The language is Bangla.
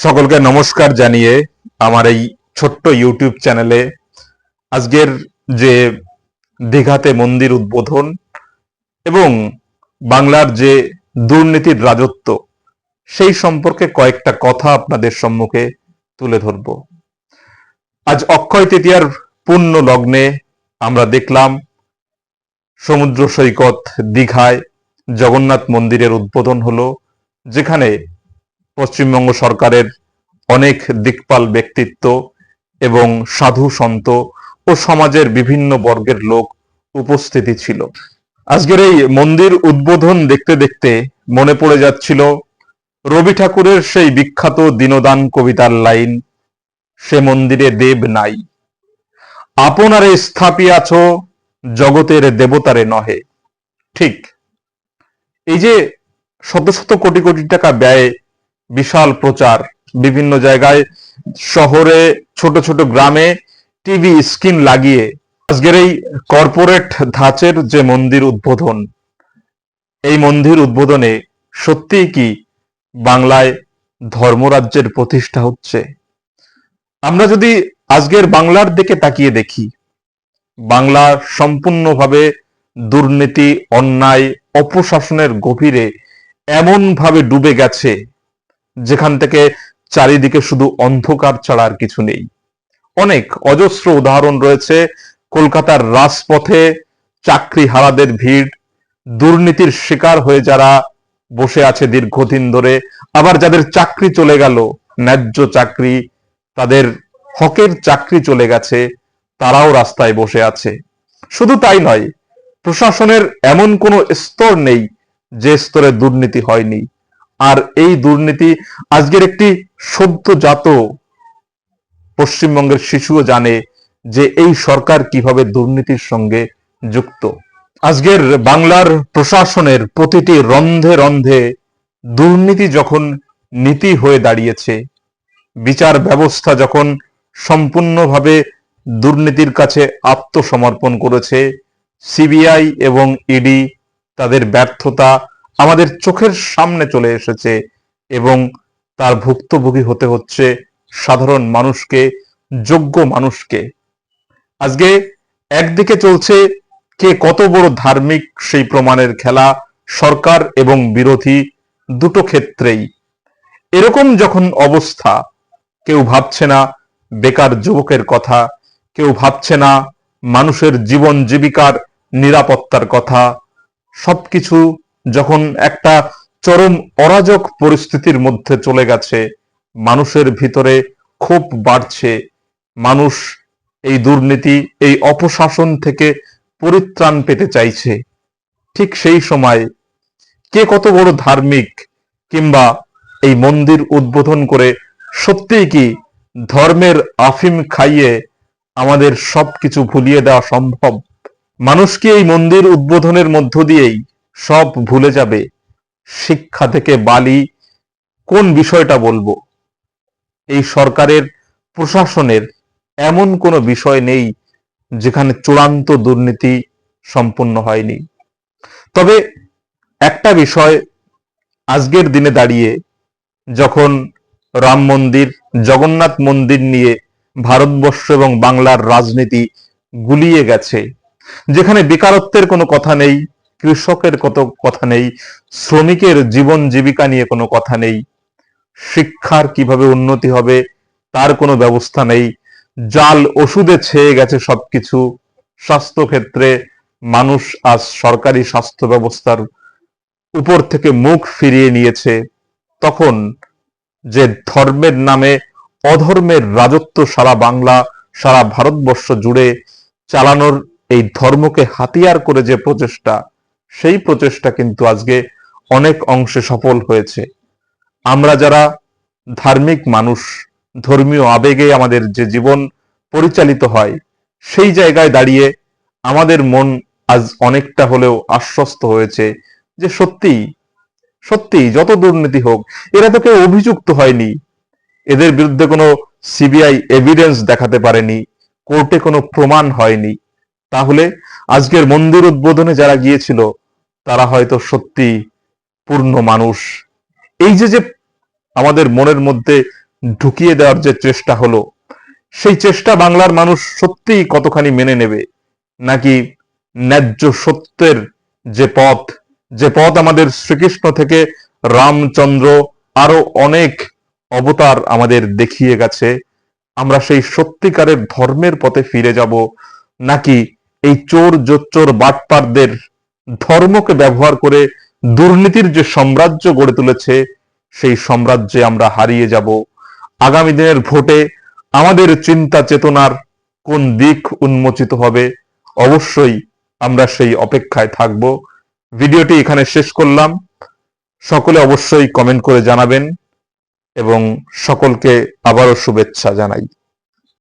সকলকে নমস্কার জানিয়ে আমার এই ছোট্ট ইউটিউব চ্যানেলে আজকের যে দীঘাতে মন্দির উদ্বোধন এবং বাংলার যে দুর্নীতির রাজত্ব সেই সম্পর্কে কয়েকটা কথা আপনাদের সম্মুখে তুলে ধরব। আজ অক্ষয় তৃতীয়ার পূর্ণ লগ্নে আমরা দেখলাম সমুদ্র সৈকত দীঘায় জগন্নাথ মন্দিরের উদ্বোধন হলো, যেখানে পশ্চিমবঙ্গ সরকারের অনেক দিকপাল ব্যক্তিত্ব এবং সাধু সন্ত ও সমাজের বিভিন্ন বর্গের লোক উপস্থিতি ছিল। আজকের এই মন্দির উদ্বোধন দেখতে দেখতে মনে পড়ে যাচ্ছিল রবি ঠাকুরের সেই বিখ্যাত দীনদান কবিতার লাইন, সে মন্দিরে দেব নাই, আপনারে স্থাপিয়াছ জগতের দেবতারে নহে। ঠিক এই যে শত শত কোটি কোটি টাকা ব্যয়ে বিশাল প্রচার, বিভিন্ন জায়গায় শহরে ছোট ছোট গ্রামে টিভি স্ক্রিন লাগিয়ে আজকের এই কর্পোরেট ধাঁচের যে মন্দির উদ্বোধন, এই মন্দির উদ্বোধনে সত্যিই কি বাংলায় ধর্মরাজ্যের প্রতিষ্ঠা হচ্ছে? আমরা যদি আজকের বাংলার দিকে তাকিয়ে দেখি, বাংলা সম্পূর্ণভাবে দুর্নীতি, অন্যায়, অপশাসনের গভীরে এমন ভাবে ডুবে গেছে যেখান থেকে চারিদিকে শুধু অন্ধকার ছাড়া আর কিছু নেই। অনেক অজস্র উদাহরণ রয়েছে। কলকাতার রাজপথে চাকরি হারাদের ভিড়, দুর্নীতির শিকার হয়ে যারা বসে আছে দীর্ঘদিন ধরে, আবার যাদের চাকরি চলে গেল, ন্যায্য চাকরি, তাদের হকের চাকরি চলে গেছে, তারাও রাস্তায় বসে আছে। শুধু তাই নয়, প্রশাসনের এমন কোনো স্তর নেই যে স্তরে দুর্নীতি হয়নি। আর এই দুর্নীতি আজকের একটি সদ্যজাত পশ্চিমবঙ্গের শিশুও জানে যে এই সরকার কিভাবে দুর্নীতির সঙ্গে যুক্ত। আজকের বাংলার প্রশাসনের প্রতিটি রন্ধে রন্ধে দুর্নীতি যখন নীতি হয়ে দাঁড়িয়েছে, বিচার ব্যবস্থা যখন সম্পূর্ণভাবে দুর্নীতির কাছে আত্মসমর্পণ করেছে, সিবিআই এবং ইডি তাদের ব্যর্থতা আমাদের চোখের সামনে চলে এসেছে এবং তার ভুক্তভোগী হতে হচ্ছে সাধারণ মানুষকে, যোগ্য মানুষকে। আজকে একদিকে চলছে কে কত বড় ধার্মিক সেই প্রমাণের খেলা, সরকার এবং বিরোধী দুটো ক্ষেত্রেই। এরকম যখন অবস্থা, কেউ ভাবছে না বেকার যুবকের কথা, কেউ ভাবছে না মানুষের জীবন জীবিকার নিরাপত্তার কথা। সবকিছু যখন একটা চরম অরাজক পরিস্থিতির মধ্যে চলে গেছে, মানুষের ভিতরে ক্ষোভ বাড়ছে, মানুষ এই দুর্নীতি, এই অপশাসন থেকে পরিত্রাণ পেতে চাইছে। ঠিক সেই সময় কে কত বড় ধার্মিক, কিংবা এই মন্দির উদ্বোধন করে সত্যিই কি ধর্মের আফিম খাইয়ে আমাদের সবকিছু ভুলিয়ে দেওয়া সম্ভব? মানুষ কি এই মন্দির উদ্বোধনের মধ্য দিয়েই সব ভুলে যাবে? শিক্ষা থেকে বালি, কোন বিষয়টা বলবো? এই সরকারের প্রশাসনের এমন কোনো বিষয় নেই যেখানে চূড়ান্ত দুর্নীতি সম্পন্ন হয়নি। তবে একটা বিষয় আজকের দিনে দাঁড়িয়ে, যখন রাম মন্দির, জগন্নাথ মন্দির নিয়ে ভারতবর্ষ এবং বাংলার রাজনীতি গুলিয়ে গেছে, যেখানে বেকারত্বের কোনো কথা নেই, কৃষকের কত কথা নেই, শ্রমিকের জীবন জীবিকা নিয়ে কোনো কথা নেই, শিক্ষার কিভাবে উন্নতি হবে তার কোনো ব্যবস্থা নেই, জাল ওষুধে ছেয়ে গেছে সবকিছু, স্বাস্থ্য ক্ষেত্রে মানুষ আজ সরকারি স্বাস্থ্য ব্যবস্থার উপর থেকে মুখ ফিরিয়ে নিয়েছে, তখন যে ধর্মের নামে অধর্মের রাজত্ব সারা বাংলা, সারা ভারতবর্ষ জুড়ে চালানোর এই ধর্মকে হাতিয়ার করে যে প্রচেষ্টা, সেই প্রচেষ্টা কিন্তু আজকে অনেক অংশে সফল হয়েছে। আমরা যারা ধার্মিক মানুষ, ধর্মীয় আবেগে আমাদের যে জীবন পরিচালিত হয়, সেই জায়গায় দাঁড়িয়ে আমাদের মন আজ অনেকটা হলেও আশ্বস্ত হয়েছে যে সত্যি সত্যি যত দুর্নীতি হোক, এরা তো কেউ অভিযুক্ত হয়নি, এদের বিরুদ্ধে কোনো সিবিআই এভিডেন্স দেখাতে পারেনি, কোর্টে কোনো প্রমাণ হয়নি। তাহলে আজকের মন্দির উদ্বোধনে যারা গিয়েছিল তারা হয়তো সত্যি পূর্ণ মানুষ। এই যে যে আমাদের মনের মধ্যে ঢুকিয়ে দেওয়ার যে চেষ্টা হলো, সেই চেষ্টা বাংলার মানুষ সত্যিই কতখানি মেনে নেবে, নাকি ন্যায্য সত্যের যে পথ আমাদের শ্রীকৃষ্ণ থেকে রামচন্দ্র আরো অনেক অবতার আমাদের দেখিয়ে গেছে, আমরা সেই সত্যিকারের ধর্মের পথে ফিরে যাব, নাকি এই চোর জোচ্চোর বাটপারদের ধর্মকে ব্যবহার করে দুর্নীতির যে সাম্রাজ্য গড়ে তুলেছে সেই সাম্রাজ্যে আমরা হারিয়ে যাব? আগামী দিনের ভোটে আমাদের চিন্তা চেতনার কোন দিক উন্মোচিত হবে, অবশ্যই আমরা সেই অপেক্ষায় থাকব। ভিডিওটি এখানে শেষ করলাম। সকলে অবশ্যই কমেন্ট করে জানাবেন এবং সকলকে আবারও শুভেচ্ছা জানাই।